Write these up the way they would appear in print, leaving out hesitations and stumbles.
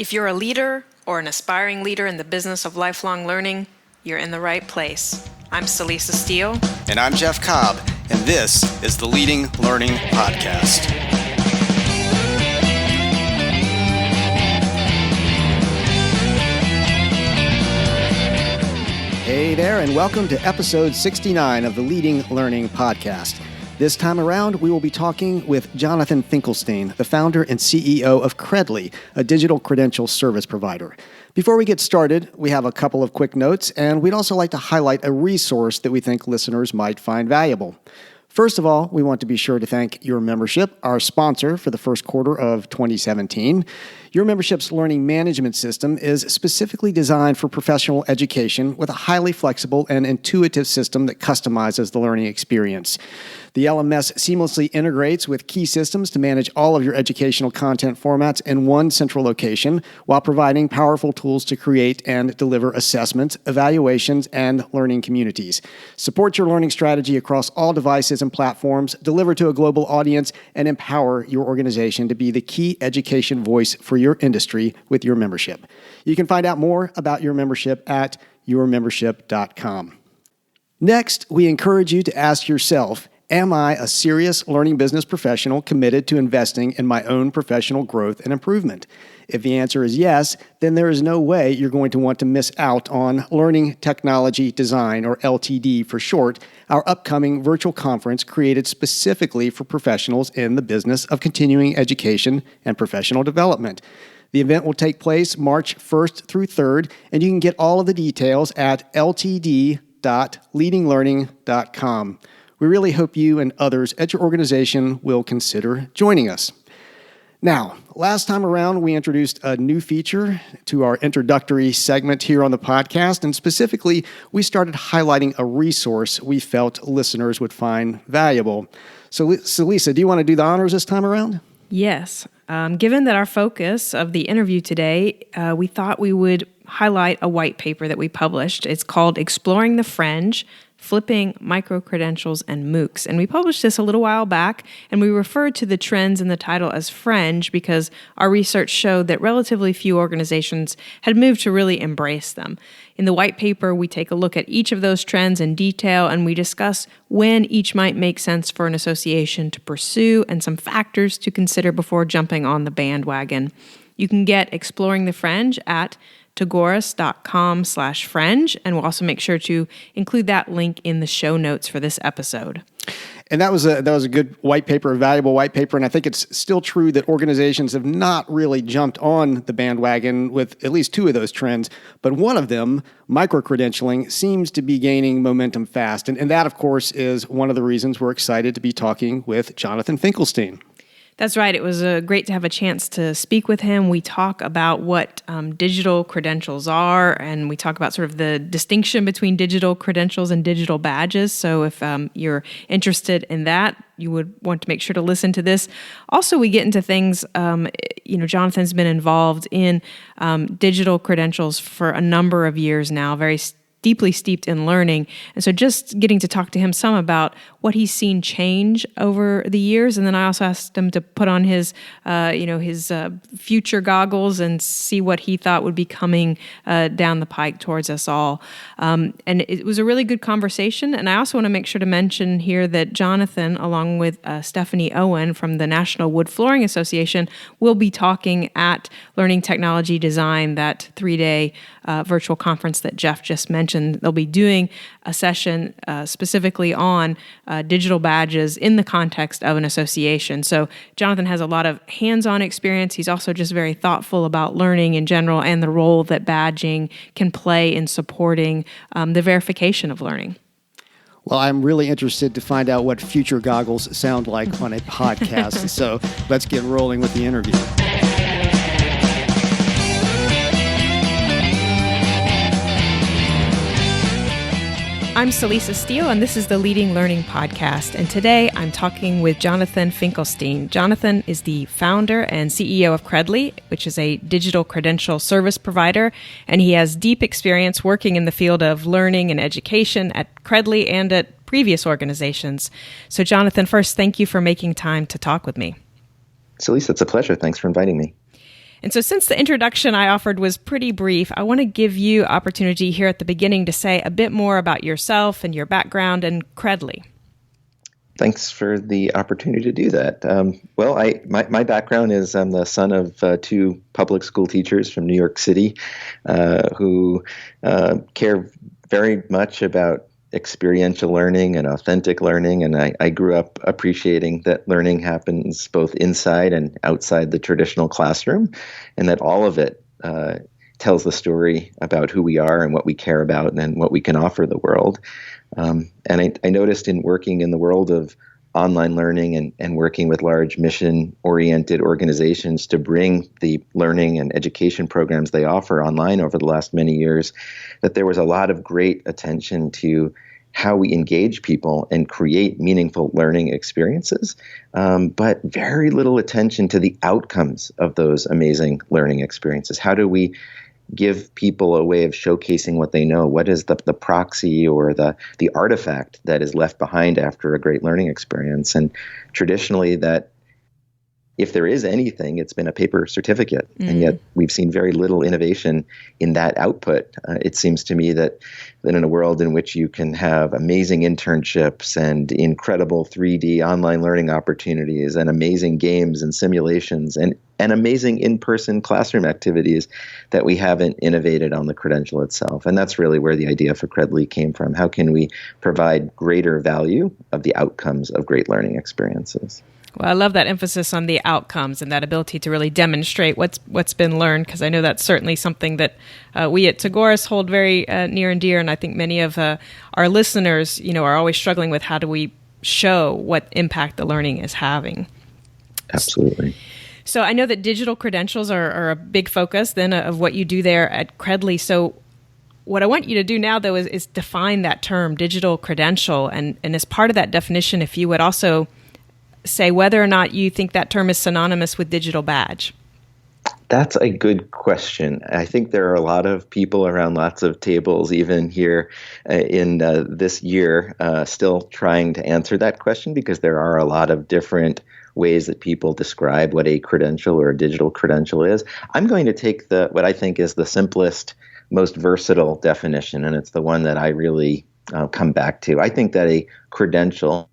If you're a leader or an aspiring leader in the business of lifelong learning, you're in the right place. I'm Celisa Steele. And I'm Jeff Cobb, and this is the Leading Learning Podcast. Hey there, and welcome to episode 69 of the Leading Learning Podcast. This time around, we will be talking with Jonathan Finkelstein, the founder and CEO of Credly, a digital credential service provider. Before we get started, we have a couple of quick notes, and we'd also like to highlight a resource that we think listeners might find valuable. First of all, we want to be sure to thank Your Membership, our sponsor for the first quarter of 2017. Your Membership's learning management system is specifically designed for professional education with a highly flexible and intuitive system that customizes the learning experience. The LMS seamlessly integrates with key systems to manage all of your educational content formats in one central location while providing powerful tools to create and deliver assessments, evaluations, and learning communities. Support your learning strategy across all devices and platforms, deliver to a global audience, and empower your organization to be the key education voice for your industry with Your Membership. You can find out more about Your Membership at yourmembership.com. Next, we encourage you to ask yourself, am I a serious learning business professional committed to investing in my own professional growth and improvement? If the answer is yes, then there is no way you're going to want to miss out on Learning Technology Design, or LTD for short, our upcoming virtual conference created specifically for professionals in the business of continuing education and professional development. The event will take place March 1st through 3rd, and you can get all of the details at ltd.leadinglearning.com. We really hope you and others at your organization will consider joining us. Now, last time around, we introduced a new feature to our introductory segment here on the podcast, and specifically, we started highlighting a resource we felt listeners would find valuable. So, Lisa, do you want to do the honors this time around? Yes. Given that our focus of the interview today, we thought we would highlight a white paper that we published. It's called Exploring the Fringe, Flipping Microcredentials and MOOCs. And we published this a little while back, and we referred to the trends in the title as fringe because our research showed that relatively few organizations had moved to really embrace them. In the white paper, we take a look at each of those trends in detail, and we discuss when each might make sense for an association to pursue and some factors to consider before jumping on the bandwagon. You can get Exploring the Fringe at tagoras.com/fringe, and we'll also make sure to include that link in the show notes for this episode. And that was a good white paper, a valuable white paper, and I think it's still true that organizations have not really jumped on the bandwagon with at least two of those trends, but one of them, microcredentialing, seems to be gaining momentum fast, and that, of course, is one of the reasons we're excited to be talking with Jonathan Finkelstein. That's right. It was great to have a chance to speak with him. We talk about what digital credentials are, and we talk about sort of the distinction between digital credentials and digital badges. So if you're interested in that, you would want to make sure to listen to this. Also, we get into things, Jonathan's been involved in digital credentials for a number of years now, very deeply steeped in learning. And so just getting to talk to him some about what he's seen change over the years. And then I also asked him to put on his future goggles and see what he thought would be coming down the pike towards us all. And it was a really good conversation. And I also want to make sure to mention here that Jonathan, along with Stephanie Owen from the National Wood Flooring Association, will be talking at Learning Technology Design, that 3-day virtual conference that Jeff just mentioned. They'll be doing a session specifically on digital badges in the context of an association. So Jonathan has a lot of hands-on experience. He's also just very thoughtful about learning in general and the role that badging can play in supporting the verification of learning. Well, I'm really interested to find out what future goggles sound like on a podcast. So let's get rolling with the interview. I'm Celisa Steele, and this is the Leading Learning Podcast. And today I'm talking with Jonathan Finkelstein. Jonathan is the founder and CEO of Credly, which is a digital credential service provider, and he has deep experience working in the field of learning and education at Credly and at previous organizations. So Jonathan, first, thank you for making time to talk with me. Celisa, it's a pleasure. Thanks for inviting me. And so since the introduction I offered was pretty brief, I want to give you opportunity here at the beginning to say a bit more about yourself and your background and Credly. Thanks for the opportunity to do that. My background is I'm the son of two public school teachers from New York City who care very much about experiential learning and authentic learning. And I grew up appreciating that learning happens both inside and outside the traditional classroom, and that all of it tells the story about who we are and what we care about and what we can offer the world. And I noticed in working in the world of online learning and working with large mission-oriented organizations to bring the learning and education programs they offer online over the last many years, that there was a lot of great attention to how we engage people and create meaningful learning experiences, but very little attention to the outcomes of those amazing learning experiences. How do we give people a way of showcasing what they know? What is the proxy or the artifact that is left behind after a great learning experience? And traditionally, that if there is anything, it's been a paper certificate. And yet we've seen very little innovation in that output. It seems to me that in a world in which you can have amazing internships and incredible 3D online learning opportunities and amazing games and simulations and amazing in-person classroom activities, that we haven't innovated on the credential itself. And that's really where the idea for Credly came from. How can we provide greater value of the outcomes of great learning experiences? Well, I love that emphasis on the outcomes and that ability to really demonstrate what's been learned, because I know that's certainly something that we at Tagoras hold very near and dear, and I think many of our listeners, are always struggling with how do we show what impact the learning is having. Absolutely. So I know that digital credentials are a big focus then of what you do there at Credly. So what I want you to do now, though, is define that term, digital credential, and as part of that definition, if you would also say whether or not you think that term is synonymous with digital badge. That's a good question. I think there are a lot of people around lots of tables, even here in this year, still trying to answer that question, because there are a lot of different ways that people describe what a credential or a digital credential is. I'm going to take what I think is the simplest, most versatile definition, and it's the one that I really come back to. I think that a credential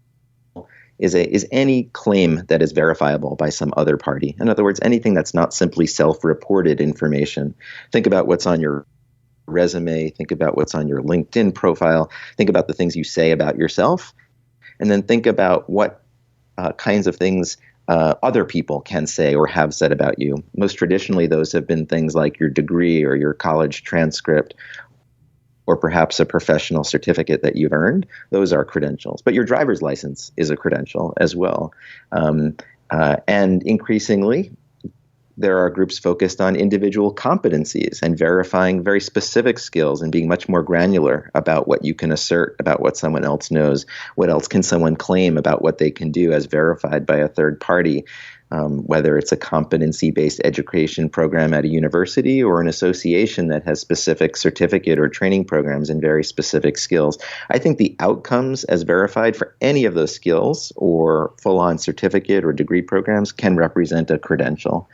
is any claim that is verifiable by some other party. In other words, anything that's not simply self-reported information. Think about what's on your resume, think about what's on your LinkedIn profile, think about the things you say about yourself, and then think about what kinds of things other people can say or have said about you. Most traditionally, those have been things like your degree or your college transcript, or perhaps a professional certificate that you've earned. Those are credentials. But your driver's license is a credential as well. And increasingly, there are groups focused on individual competencies and verifying very specific skills and being much more granular about what you can assert about what someone else knows. What else can someone claim about what they can do as verified by a third party? Whether it's a competency-based education program at a university or an association that has specific certificate or training programs in very specific skills. I think the outcomes as verified for any of those skills or full-on certificate or degree programs can represent a credential.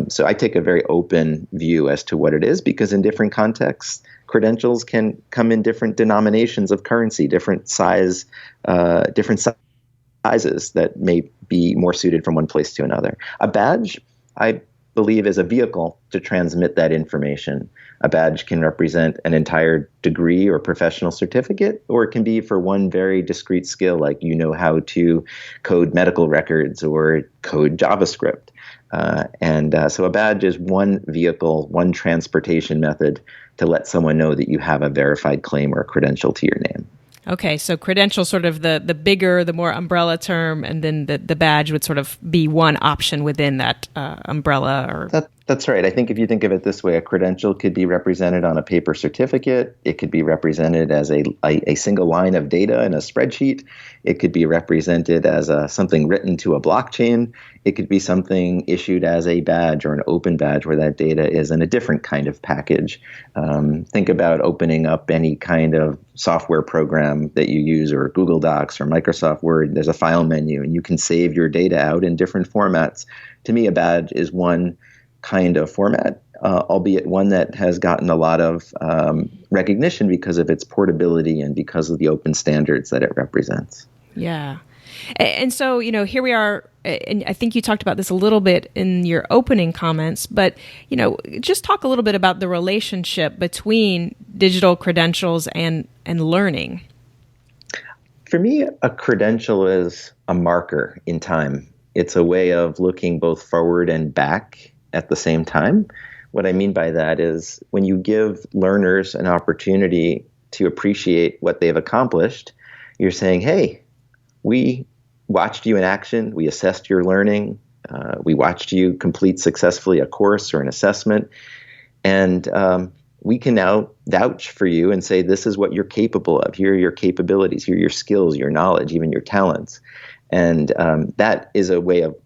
So I take a very open view as to what it is, because in different contexts, credentials can come in different denominations of currency, different sizes that may be more suited from one place to another. A badge, I believe, is a vehicle to transmit that information. A badge can represent an entire degree or professional certificate, or it can be for one very discrete skill, like you know how to code medical records or code JavaScript. So a badge is one vehicle, one transportation method to let someone know that you have a verified claim or a credential to your name. Okay, so credential sort of the bigger, the more umbrella term, and then the badge would sort of be one option within that umbrella. Or That's right. I think if you think of it this way, a credential could be represented on a paper certificate. It could be represented as a single line of data in a spreadsheet. It could be represented as something written to a blockchain. It could be something issued as a badge or an open badge where that data is in a different kind of package. Think about opening up any kind of software program that you use, or Google Docs or Microsoft Word. There's a file menu, and you can save your data out in different formats. To me, a badge is one kind of format, albeit one that has gotten a lot of recognition because of its portability and because of the open standards that it represents. Yeah. And so, here we are, and I think you talked about this a little bit in your opening comments, but, just talk a little bit about the relationship between digital credentials and learning. For me, a credential is a marker in time. It's a way of looking both forward and back at the same time. What I mean by that is when you give learners an opportunity to appreciate what they've accomplished, you're saying, hey, we watched you in action. We assessed your learning. We watched you complete successfully a course or an assessment. And we can now vouch for you and say, this is what you're capable of. Here are your capabilities. Here are your skills, your knowledge, even your talents. And that is a way of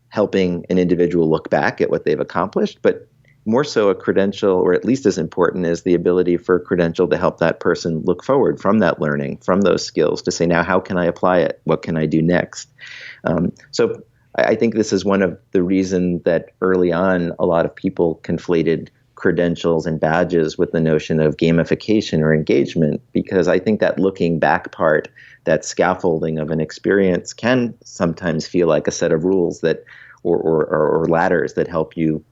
helping an individual look back at what they've accomplished. But more so, a credential, or at least as important, is the ability for a credential to help that person look forward from that learning, from those skills, to say, now, how can I apply it? What can I do next? So I think this is one of the reasons that early on, a lot of people conflated credentials and badges with the notion of gamification or engagement, because I think that looking back part, that scaffolding of an experience, can sometimes feel like a set of rules that, or ladders that help you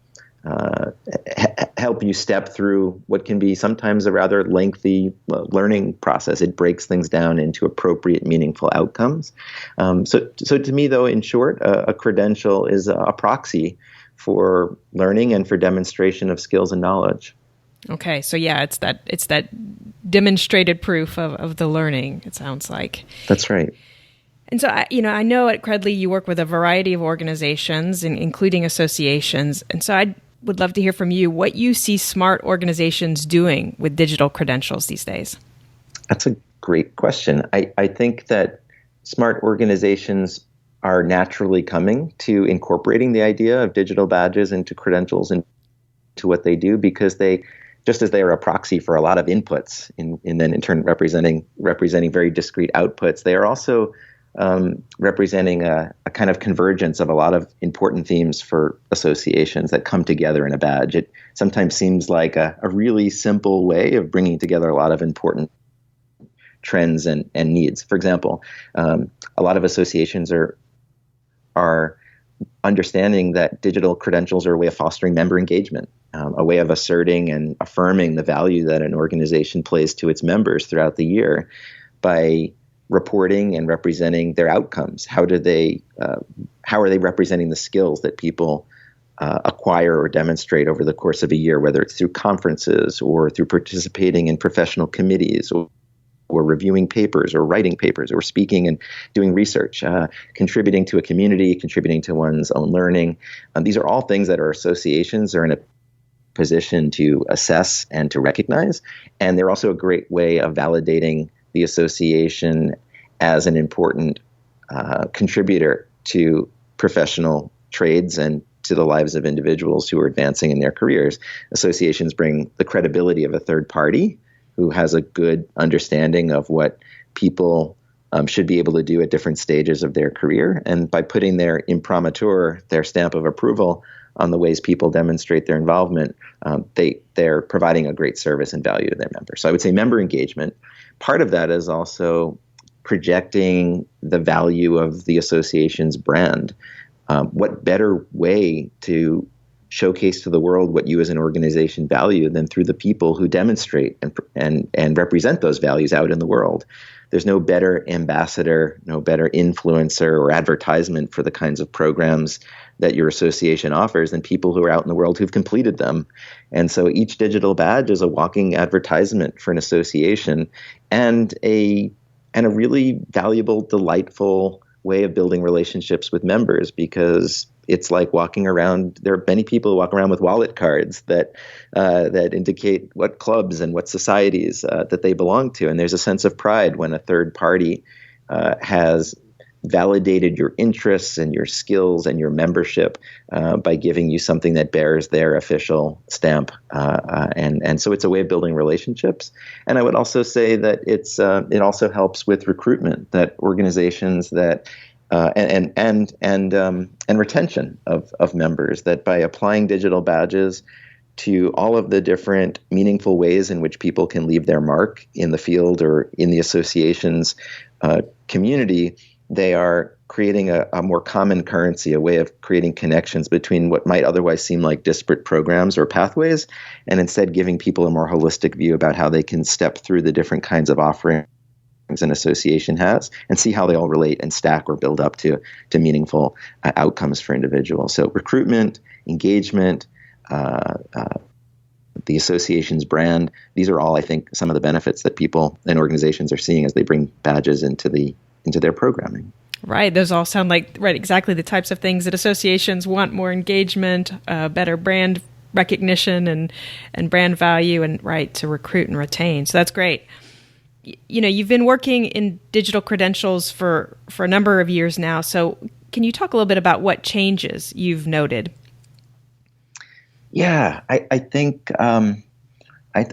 step through what can be sometimes a rather lengthy learning process. It breaks things down into appropriate, meaningful outcomes. So to me, though, in short, a credential is a proxy for learning and for demonstration of skills and knowledge. Okay, so yeah, it's that demonstrated proof of the learning, it sounds like. That's right. And so, I know at Credly you work with a variety of organizations, including associations. And so I would love to hear from you what you see smart organizations doing with digital credentials these days. That's a great question. I think that smart organizations are naturally coming to incorporating the idea of digital badges into credentials and to what they do, because they, just as they are a proxy for a lot of inputs and then in turn representing very discrete outputs, they are also representing a kind of convergence of a lot of important themes for associations that come together in a badge. It sometimes seems like a really simple way of bringing together a lot of important trends and needs. For example, a lot of associations are understanding that digital credentials are a way of fostering member engagement, a way of asserting and affirming the value that an organization plays to its members throughout the year by reporting and representing their outcomes. How are they representing the skills that people acquire or demonstrate over the course of a year, whether it's through conferences or through participating in professional committees or reviewing papers or writing papers or speaking and doing research, contributing to a community, contributing to one's own learning. These are all things that our associations are in a position to assess and to recognize. And they're also a great way of validating the association as an important contributor to professional trades and to the lives of individuals who are advancing in their careers. Associations bring the credibility of a third party who has a good understanding of what people should be able to do at different stages of their career. And by putting their imprimatur, their stamp of approval on the ways people demonstrate their involvement, they're providing a great service and value to their members. So I would say member engagement. Part of that is also projecting the value of the association's brand. What better way to showcase to the world what you as an organization value than through the people who demonstrate and represent those values out in the world? There's no better ambassador, no better influencer or advertisement for the kinds of programs that your association offers than people who are out in the world who've completed them. And so each digital badge is a walking advertisement for an association and a really valuable, delightful way of building relationships with members, because it's like walking around. There are many people who walk around with wallet cards that indicate what clubs and what societies that they belong to. And there's a sense of pride when a third party has validated your interests and your skills and your membership by giving you something that bears their official stamp. And so it's a way of building relationships. And I would also say that it also helps with recruitment, that organizations that and retention of members. That by applying digital badges to all of the different meaningful ways in which people can leave their mark in the field or in the association's community, they are creating a more common currency, a way of creating connections between what might otherwise seem like disparate programs or pathways, and instead giving people a more holistic view about how they can step through the different kinds of offerings an association has and see how they all relate and stack or build up to meaningful outcomes for individuals. So recruitment, engagement, the association's brand, these are all, I think, some of the benefits that people and organizations are seeing as they bring badges into their programming. Right. Those all sound like, exactly the types of things that associations want: more engagement, better brand recognition and brand value, and to recruit and retain. So that's great. You've been working in digital credentials for a number of years now. So can you talk a little bit about what changes you've noted? Yeah, I think I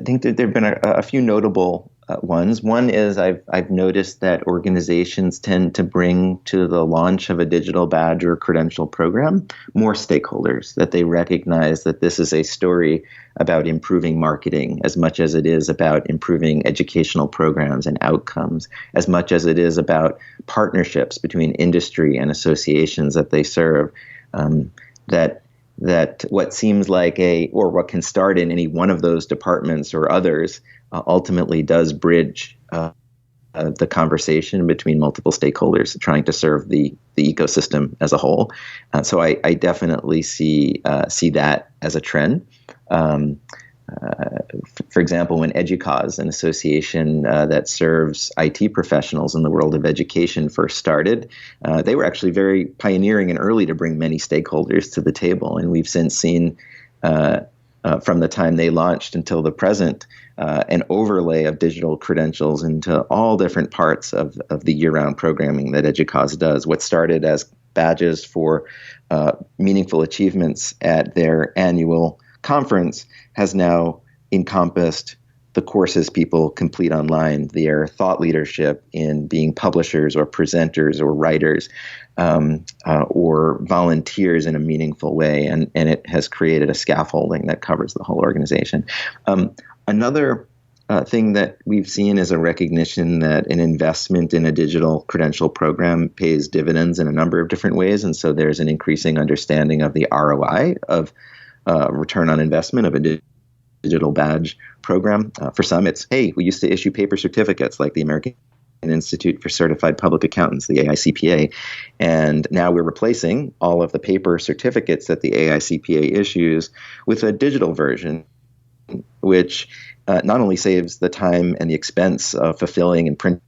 think that there have been a few notable ones. One is I've noticed that organizations tend to bring to the launch of a digital badge or credential program more stakeholders, that they recognize that this is a story about improving marketing as much as it is about improving educational programs and outcomes, as much as it is about partnerships between industry and associations that they serve. That what seems like or what can start in any one of those departments or others ultimately does bridge the conversation between multiple stakeholders trying to serve the ecosystem as a whole. So I definitely see that as a trend. For example, when EDUCAUSE, an association that serves IT professionals in the world of education, first started, they were actually very pioneering and early to bring many stakeholders to the table. And we've since seen, from the time they launched until the present, an overlay of digital credentials into all different parts of the year-round programming that EDUCAUSE does. What started as badges for meaningful achievements at their annual conference has now encompassed the courses people complete online, their thought leadership in being publishers or presenters or writers or volunteers in a meaningful way. And it has created a scaffolding that covers the whole organization. Another thing that we've seen is a recognition that an investment in a digital credential program pays dividends in a number of different ways. And so there's an increasing understanding of the ROI of return on investment of a digital badge program. For some, it's, hey, we used to issue paper certificates like the American Institute for Certified Public Accountants, the AICPA, and now we're replacing all of the paper certificates that the AICPA issues with a digital version, which not only saves the time and the expense of fulfilling and printing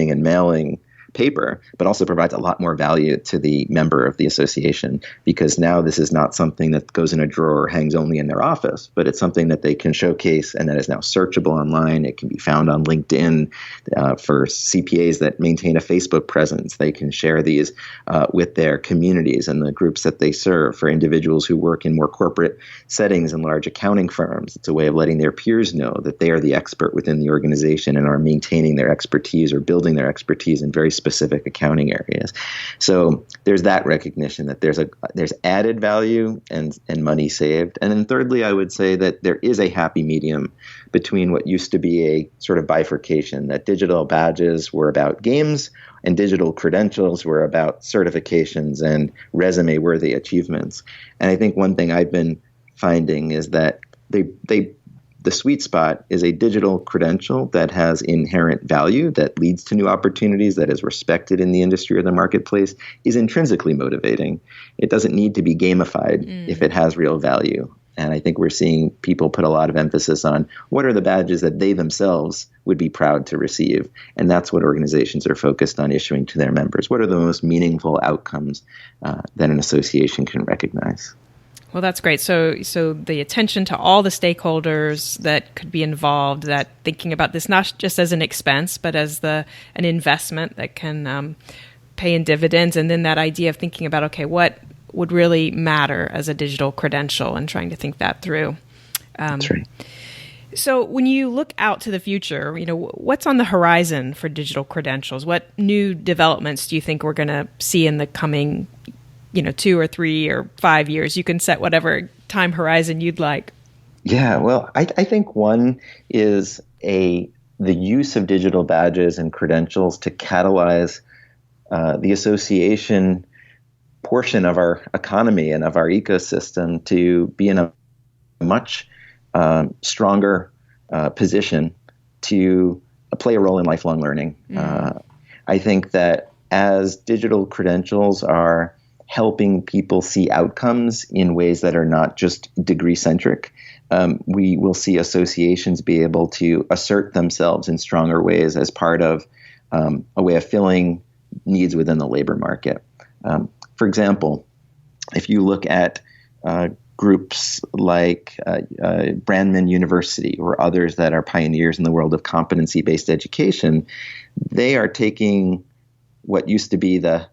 and mailing paper, but also provides a lot more value to the member of the association, because now this is not something that goes in a drawer or hangs only in their office, but it's something that they can showcase and that is now searchable online. It can be found on LinkedIn. For CPAs that maintain a Facebook presence, they can share these with their communities and the groups that they serve. For individuals who work in more corporate settings and large accounting firms, it's a way of letting their peers know that they are the expert within the organization and are maintaining their expertise or building their expertise in very specific accounting areas. So there's that recognition that there's added value and money saved. And then thirdly, I would say that there is a happy medium between what used to be a sort of bifurcation, that digital badges were about games and digital credentials were about certifications and resume-worthy achievements. And I think one thing I've been finding is that the sweet spot is a digital credential that has inherent value, that leads to new opportunities, that is respected in the industry or the marketplace, is intrinsically motivating. It doesn't need to be gamified if it has real value. And I think we're seeing people put a lot of emphasis on what are the badges that they themselves would be proud to receive. And that's what organizations are focused on issuing to their members. What are the most meaningful outcomes that an association can recognize? Well, that's great. So the attention to all the stakeholders that could be involved, that thinking about this not just as an expense, but as an investment that can pay in dividends. And then that idea of thinking about, okay, what would really matter as a digital credential and trying to think that through. That's right. So when you look out to the future, what's on the horizon for digital credentials? What new developments do you think we're going to see in the coming, 2 or 3 or 5 years? You can set whatever time horizon you'd like. Yeah, well, I think one is the use of digital badges and credentials to catalyze the association portion of our economy and of our ecosystem to be in a much stronger position to play a role in lifelong learning. I think that as digital credentials are helping people see outcomes in ways that are not just degree-centric, we will see associations be able to assert themselves in stronger ways as part of a way of filling needs within the labor market. For example, if you look at groups like Brandman University or others that are pioneers in the world of competency-based education, they are taking what used to be the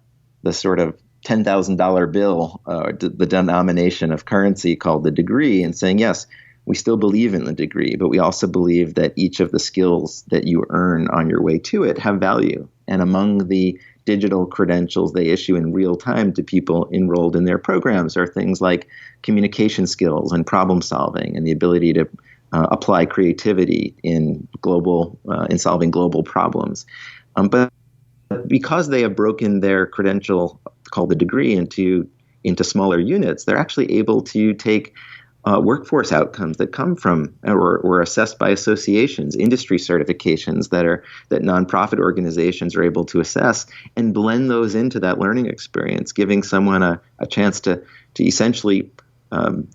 sort of $10,000 bill, the denomination of currency called the degree, and saying, yes, we still believe in the degree, but we also believe that each of the skills that you earn on your way to it have value. And among the digital credentials they issue in real time to people enrolled in their programs are things like communication skills and problem solving and the ability to apply creativity in solving global problems. But because they have broken their credential called the degree into smaller units, they're actually able to take workforce outcomes that come from or assessed by associations, industry certifications that nonprofit organizations are able to assess and blend those into that learning experience, giving someone a chance to essentially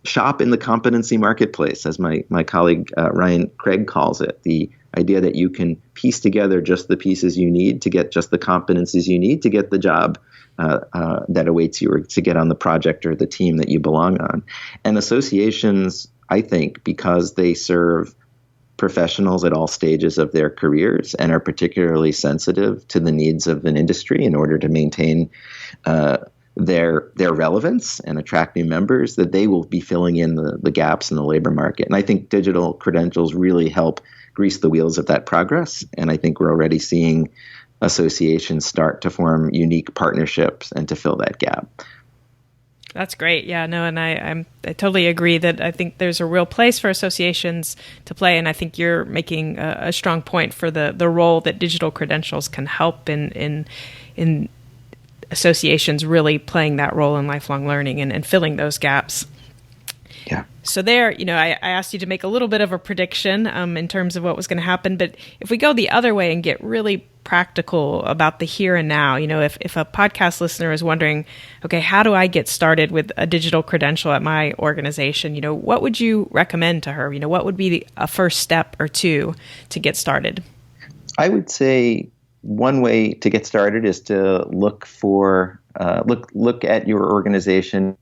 shop in the competency marketplace, as my colleague Ryan Craig calls it, the idea that you can piece together just the pieces you need to get just the competencies you need to get the job that awaits you or to get on the project or the team that you belong on. And associations, I think, because they serve professionals at all stages of their careers and are particularly sensitive to the needs of an industry in order to maintain their relevance and attract new members, that they will be filling in the gaps in the labor market. And I think digital credentials really help grease the wheels of that progress. And I think we're already seeing associations start to form unique partnerships and to fill that gap. That's great. Yeah, no, and I totally agree that I think there's a real place for associations to play, and I think you're making a strong point for the role that digital credentials can help in associations really playing that role in lifelong learning and filling those gaps. Yeah. So there, I asked you to make a little bit of a prediction in terms of what was going to happen. But if we go the other way and get really practical about the here and now, if a podcast listener is wondering, okay, how do I get started with a digital credential at my organization? What would you recommend to her? What would be a first step or two to get started? I would say one way to get started is to look at your organization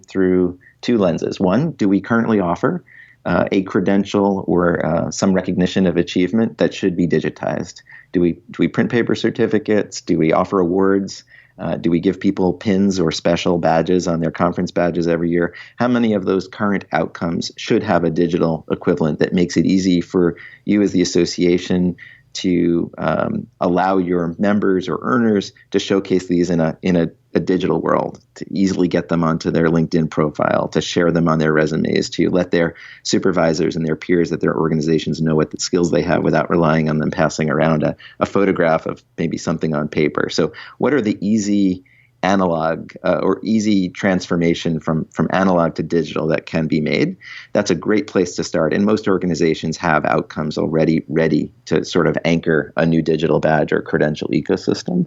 through two lenses. One, do we currently offer a credential or some recognition of achievement that should be digitized? Do we print paper certificates? Do we offer awards? Do we give people pins or special badges on their conference badges every year? How many of those current outcomes should have a digital equivalent that makes it easy for you as the association to allow your members or earners to showcase these in a digital world, to easily get them onto their LinkedIn profile, to share them on their resumes, to let their supervisors and their peers at their organizations know what the skills they have without relying on them passing around a photograph of maybe something on paper. So what are the easy analog or easy transformation from analog to digital that can be made? That's a great place to start. And most organizations have outcomes already ready to sort of anchor a new digital badge or credential ecosystem.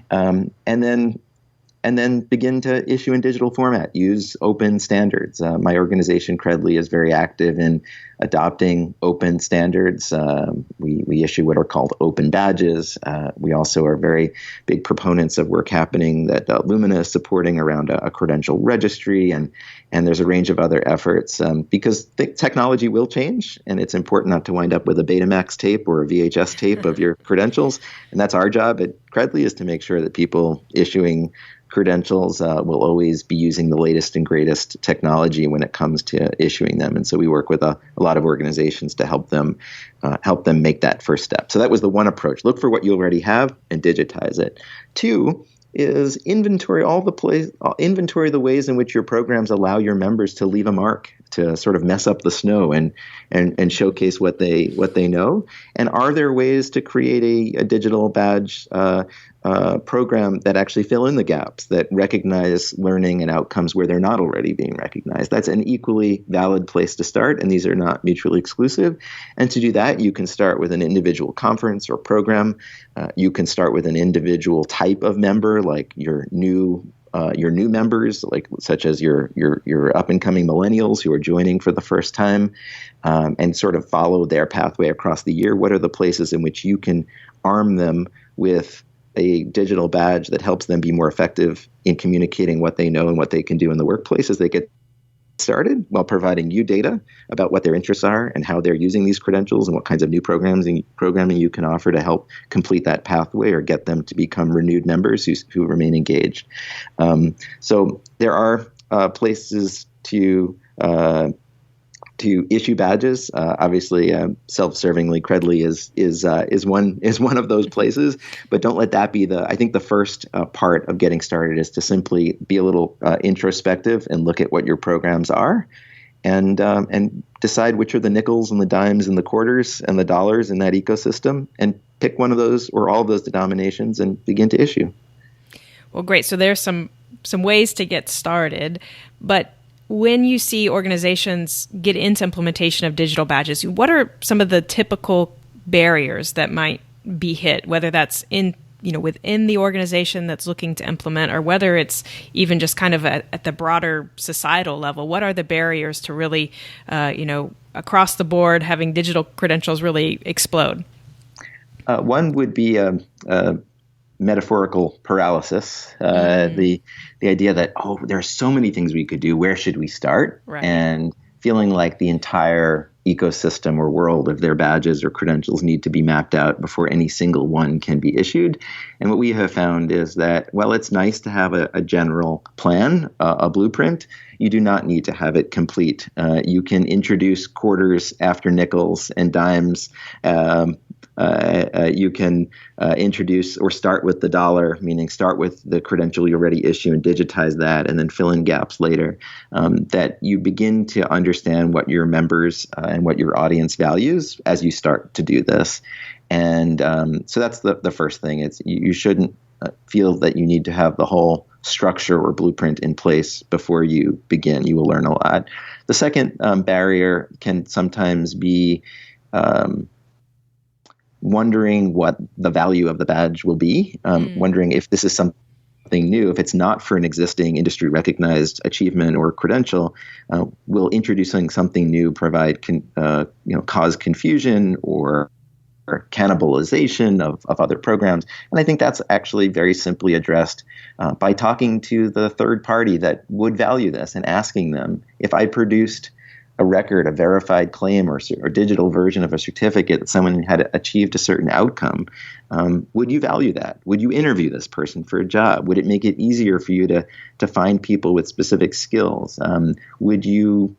And then begin to issue in digital format, use open standards. My organization, Credly, is very active in adopting open standards. We issue what are called open badges. We also are very big proponents of work happening that Lumina is supporting around a credential registry, and there's a range of other efforts because technology will change, and it's important not to wind up with a Betamax tape or a VHS tape of your credentials. And that's our job at Credly, is to make sure that people issuing credentials will always be using the latest and greatest technology when it comes to issuing them. And so we work with a lot of organizations to help them make that first step. So that was the one approach. Look for what you already have and digitize it. Two is inventory the ways in which your programs allow your members to leave a mark, to sort of mess up the snow and showcase what they know. And are there ways to create a digital badge program that actually fill in the gaps, that recognize learning and outcomes where they're not already being recognized? That's an equally valid place to start, and these are not mutually exclusive. And to do that, you can start with an individual conference or program. You can start with an individual type of member, like your new members, like such as your up and coming millennials who are joining for the first time, and sort of follow their pathway across the year. What are the places in which you can arm them with a digital badge that helps them be more effective in communicating what they know and what they can do in the workplace as they get started, while providing you data about what their interests are and how they're using these credentials and what kinds of new programming you can offer to help complete that pathway or get them to become renewed members who remain engaged. So there are places to issue badges. Obviously, self-servingly, Credly is one of those places. But don't let that be I think the first part of getting started is to simply be a little introspective and look at what your programs are, and decide which are the nickels and the dimes and the quarters and the dollars in that ecosystem, and pick one of those or all of those denominations and begin to issue. Well, great. So there's some ways to get started, but when you see organizations get into implementation of digital badges, what are some of the typical barriers that might be hit, whether that's within the organization that's looking to implement, or whether it's even just kind of at the broader societal level? What are the barriers to really, across the board, having digital credentials really explode? One would be metaphorical paralysis, the idea that, there are so many things we could do, where should we start? Right. And feeling like the entire ecosystem or world of their badges or credentials need to be mapped out before any single one can be issued. And what we have found is that, while it's nice to have a general plan, a blueprint, you do not need to have it complete. You can introduce quarters after nickels and dimes. You can introduce or start with the dollar, meaning start with the credential you already issue and digitize that, and then fill in gaps later. That you begin to understand what your members and what your audience values as you start to do this. And so that's the first thing. It's you shouldn't feel that you need to have the whole structure or blueprint in place before you begin. You will learn a lot. The second barrier can sometimes be wondering what the value of the badge will be, wondering if this is something new. If it's not for an existing industry recognized achievement or credential, will introducing something new provide cause confusion or cannibalization of other programs? And I think that's actually very simply addressed by talking to the third party that would value this and asking them, if I produced a record, a verified claim, or digital version of a certificate that someone had achieved a certain outcome, would you value that? Would you interview this person for a job? Would it make it easier for you to find people with specific skills? Would you,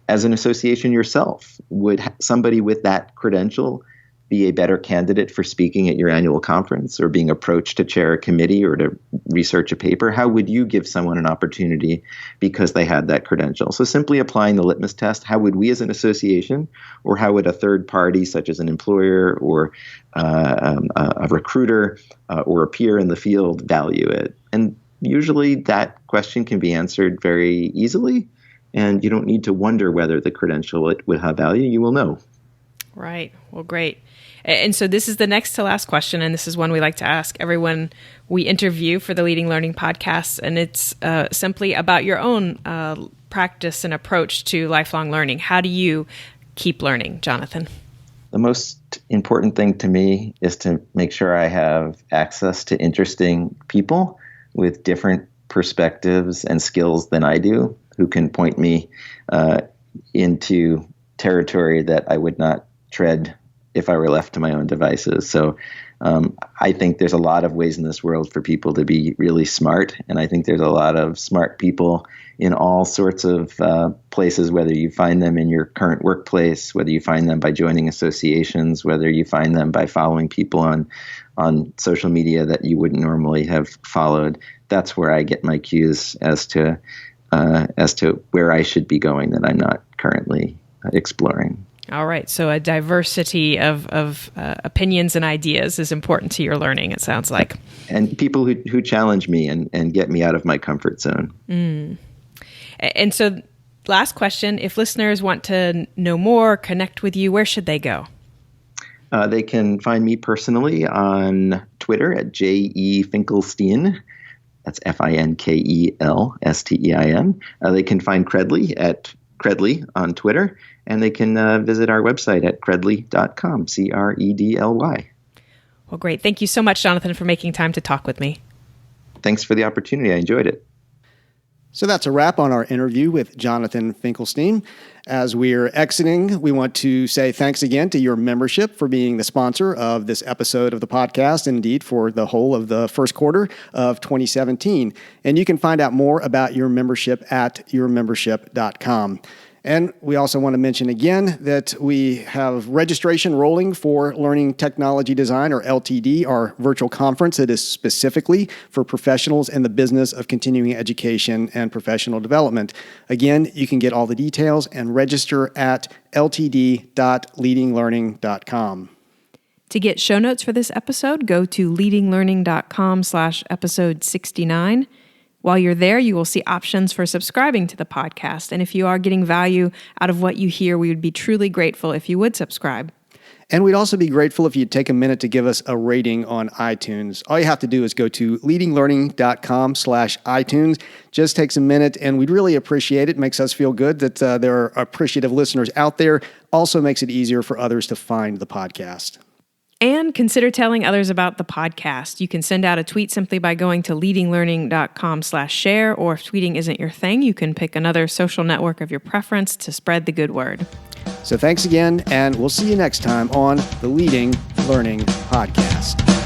as an association yourself, would somebody with that credential be a better candidate for speaking at your annual conference or being approached to chair a committee or to research a paper? How would you give someone an opportunity because they had that credential? So simply applying the litmus test, how would we as an association, or how would a third party such as an employer or a recruiter or a peer in the field value it? And usually that question can be answered very easily, and you don't need to wonder whether the credential would have value. You will know. Right. Well, great. And so this is the next to last question, and this is one we like to ask everyone we interview for the Leading Learning podcast, and it's simply about your own practice and approach to lifelong learning. How do you keep learning, Jonathan? The most important thing to me is to make sure I have access to interesting people with different perspectives and skills than I do, who can point me into territory that I would not tread if I were left to my own devices. So I think there's a lot of ways in this world for people to be really smart, and I think there's a lot of smart people in all sorts of places, whether you find them in your current workplace, whether you find them by joining associations, whether you find them by following people on social media that you wouldn't normally have followed. That's where I get my cues as to where I should be going that I'm not currently exploring. All right. So a diversity of opinions and ideas is important to your learning, it sounds like. And people who challenge me and get me out of my comfort zone. And so last question, if listeners want to know more, connect with you, where should they go? They can find me personally on Twitter at J.E. Finkelstein. That's Finkelstein. They can find Credly at Credly on Twitter, and they can visit our website at credly.com, Credly. Well, great. Thank you so much, Jonathan, for making time to talk with me. Thanks for the opportunity. I enjoyed it. So that's a wrap on our interview with Jonathan Finkelstein. As we're exiting, we want to say thanks again to your membership for being the sponsor of this episode of the podcast, and indeed for the whole of the first quarter of 2017. And you can find out more about your membership at yourmembership.com. And we also want to mention again that we have registration rolling for Learning Technology Design, or LTD, our virtual conference that is specifically for professionals in the business of continuing education and professional development. Again, you can get all the details and register at ltd.leadinglearning.com. To get show notes for this episode, go to leadinglearning.com/episode 69. While you're there, you will see options for subscribing to the podcast. And if you are getting value out of what you hear, we would be truly grateful if you would subscribe. And we'd also be grateful if you'd take a minute to give us a rating on iTunes. All you have to do is go to leadinglearning.com/iTunes. Just takes a minute, and we'd really appreciate it. It makes us feel good that there are appreciative listeners out there. Also makes it easier for others to find the podcast. And consider telling others about the podcast. You can send out a tweet simply by going to leadinglearning.com/share, or if tweeting isn't your thing, you can pick another social network of your preference to spread the good word. So thanks again, and we'll see you next time on the Leading Learning Podcast.